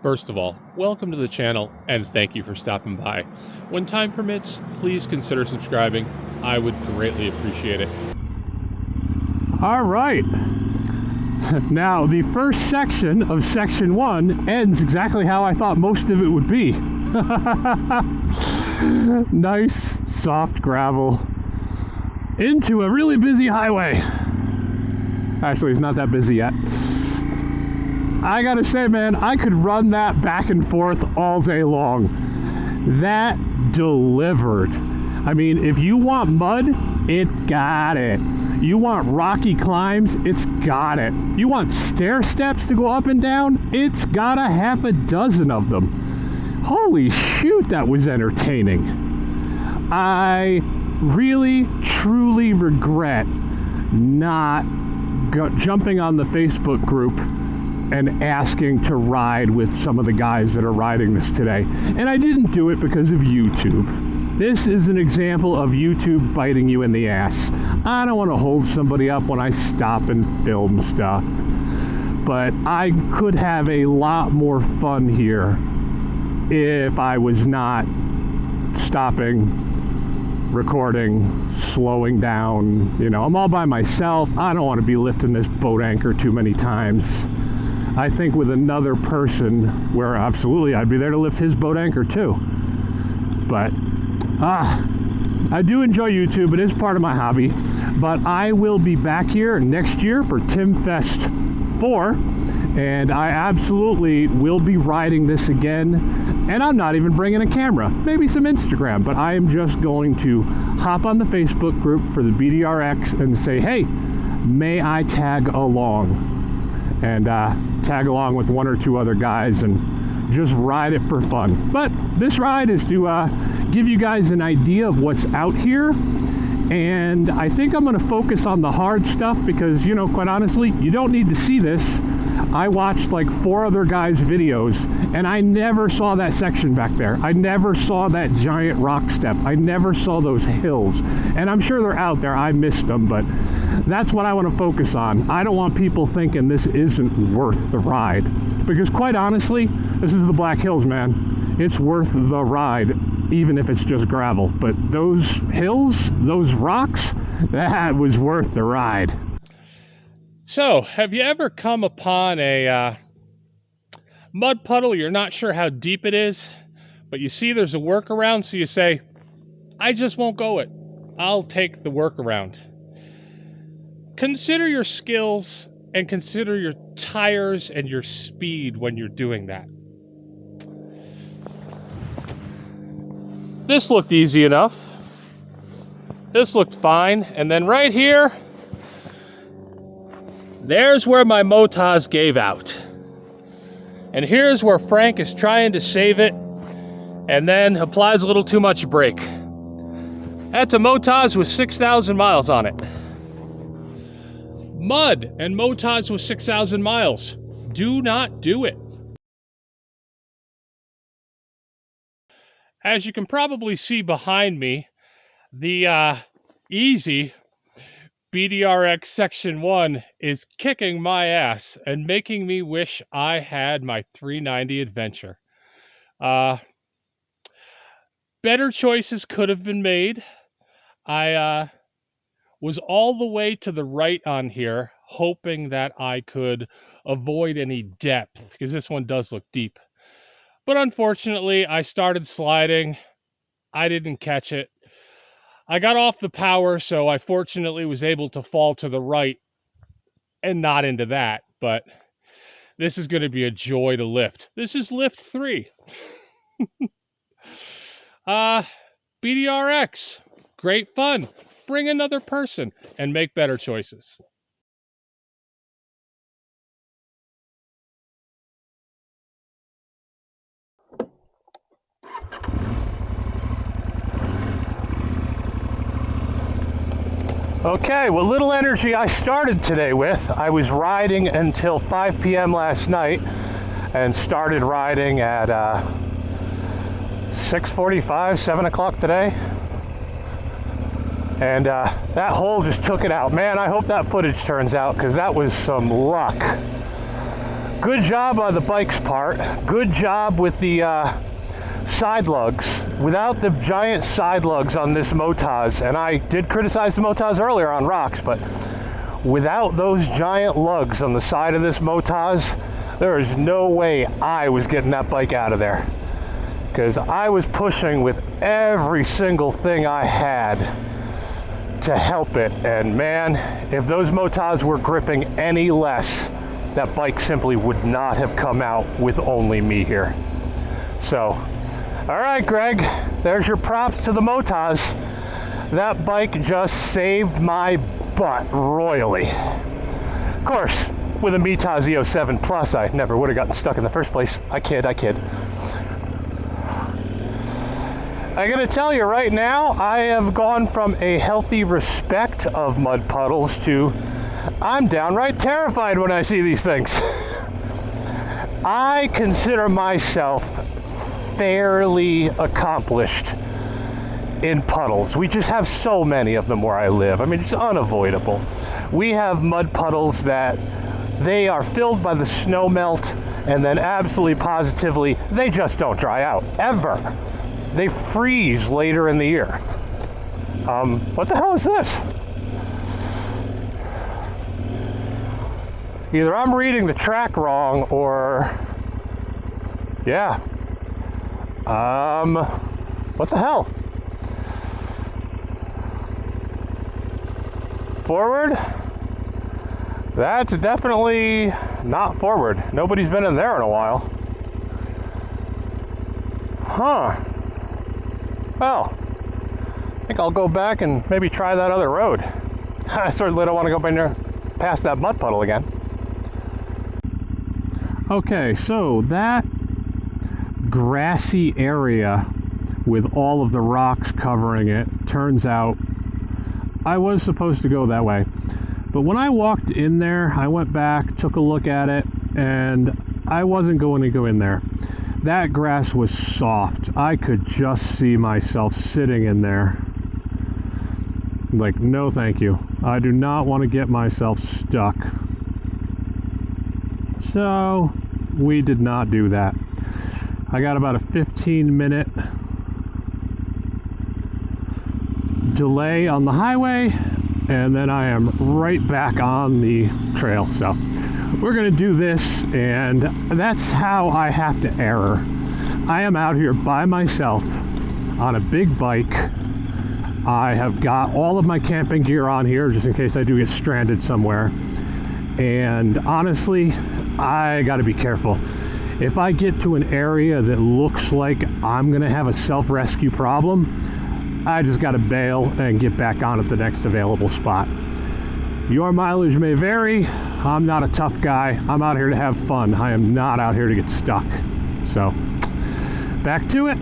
First of all, welcome to the channel and thank you for stopping by. When time permits, please consider subscribing. I would greatly appreciate it. All right. Now, the first section of section 1 ends exactly how I thought most of it would be. Nice, soft gravel into a really busy highway. Actually, it's not that busy yet. I gotta say, man, I could run that back and forth all day long. That delivered. I mean, if you want mud, it got it. You want rocky climbs, it's got it. You want stair steps to go up and down, it's got a half a dozen of them. Holy shoot, that was entertaining. I really, truly regret not jumping on the Facebook group and asking to ride with some of the guys that are riding this today. And I didn't do it because of YouTube. This is an example of YouTube biting you in the ass. I don't want to hold somebody up when I stop and film stuff. But I could have a lot more fun here if I was not stopping, recording, slowing down. You know, I'm all by myself. I don't want to be lifting this boat anchor too many times. I think with another person, where absolutely I'd be there to lift his boat anchor too. But I do enjoy YouTube. It is part of my hobby. But I will be back here next year for Tim Fest 4, and I absolutely will be riding this again. And I'm not even bringing a camera, maybe some Instagram, but I am just going to hop on the Facebook group for the BDRX and say, hey, may I tag along? And tag along with one or two other guys and just ride it for fun. But this ride is to give you guys an idea of what's out here. And I think I'm going to focus on the hard stuff because, you know, quite honestly, you don't need to see this. I watched like 4 other guys' videos and I never saw that section back there. I never saw that giant rock step. I never saw those hills. And I'm sure they're out there. I missed them, but that's what I want to focus on. I don't want people thinking this isn't worth the ride. Because quite honestly, this is the Black Hills, man. It's worth the ride, even if it's just gravel. But those hills, those rocks, that was worth the ride. So, have you ever come upon a mud puddle? You're not sure how deep it is, but you see there's a workaround, so you say, I just won't go it. I'll take the workaround. Consider your skills and consider your tires and your speed when you're doing that. This looked easy enough. This looked fine. And then right here, there's where my Motaz gave out. And here's where Frank is trying to save it and then applies a little too much brake. That's a Motaz with 6,000 miles on it. Mud and Motaz with 6,000 miles. Do not do it. As you can probably see behind me, the easy BDRX Section 1 is kicking my ass and making me wish I had my 390 Adventure. Better choices could have been made. I was all the way to the right on here, hoping that I could avoid any depth, because this one does look deep. But unfortunately, I started sliding. I didn't catch it. I got off the power, so I fortunately was able to fall to the right and not into that. But this is going to be a joy to lift. This is lift 3. BDRX, great fun. Bring another person and make better choices. Okay, what little energy I started today with, I was riding until 5 p.m. last night and started riding at 6:45, 7 o'clock today. And that hole just took it out. Man, I hope that footage turns out because that was some luck. good job on the bike's part. Good job with the side lugs. Without the giant side lugs on this Motaz, and I did criticize the Motaz earlier on rocks, but without those giant lugs on the side of this Motaz, there is no way I was getting that bike out of there. Because I was pushing with every single thing I had to help it. And man, if those Motaz were gripping any less, that bike simply would not have come out with only me here. So, all right, Greg, there's your props to the Motaz. That bike just saved my butt royally. Of course, with a Motaz EOS 7 Plus, I never would have gotten stuck in the first place. I kid. I gotta tell you right now, I have gone from a healthy respect of mud puddles to I'm downright terrified when I see these things. I consider myself fairly accomplished in puddles. We just have so many of them where I live. I mean, it's unavoidable. We have mud puddles that they are filled by the snow melt, and then absolutely positively, they just don't dry out, ever. They freeze later in the year. What the hell is this? Either I'm reading the track wrong or, yeah. What the hell? Forward? That's definitely not forward. Nobody's been in there in a while. Huh. Well, I think I'll go back and maybe try that other road. I certainly don't want to go by there past that mud puddle again. Okay, so that grassy area with all of the rocks covering it, turns out I was supposed to go that way. But when I walked in there, I went back, took a look at it, and I wasn't going to go in there. That grass was soft. I could just see myself sitting in there. Like, no thank you. I do not want to get myself stuck. So, we did not do that. I got about a 15-minute delay on the highway, and then I am right back on the trail. So we're gonna do this, and that's how I have to err. I am out here by myself on a big bike. I have got all of my camping gear on here just in case I do get stranded somewhere. And honestly, I gotta be careful. If I get to an area that looks like I'm gonna have a self-rescue problem, I just gotta bail and get back on at the next available spot. Your mileage may vary. I'm not a tough guy. I'm out here to have fun. I am not out here to get stuck. So, back to it.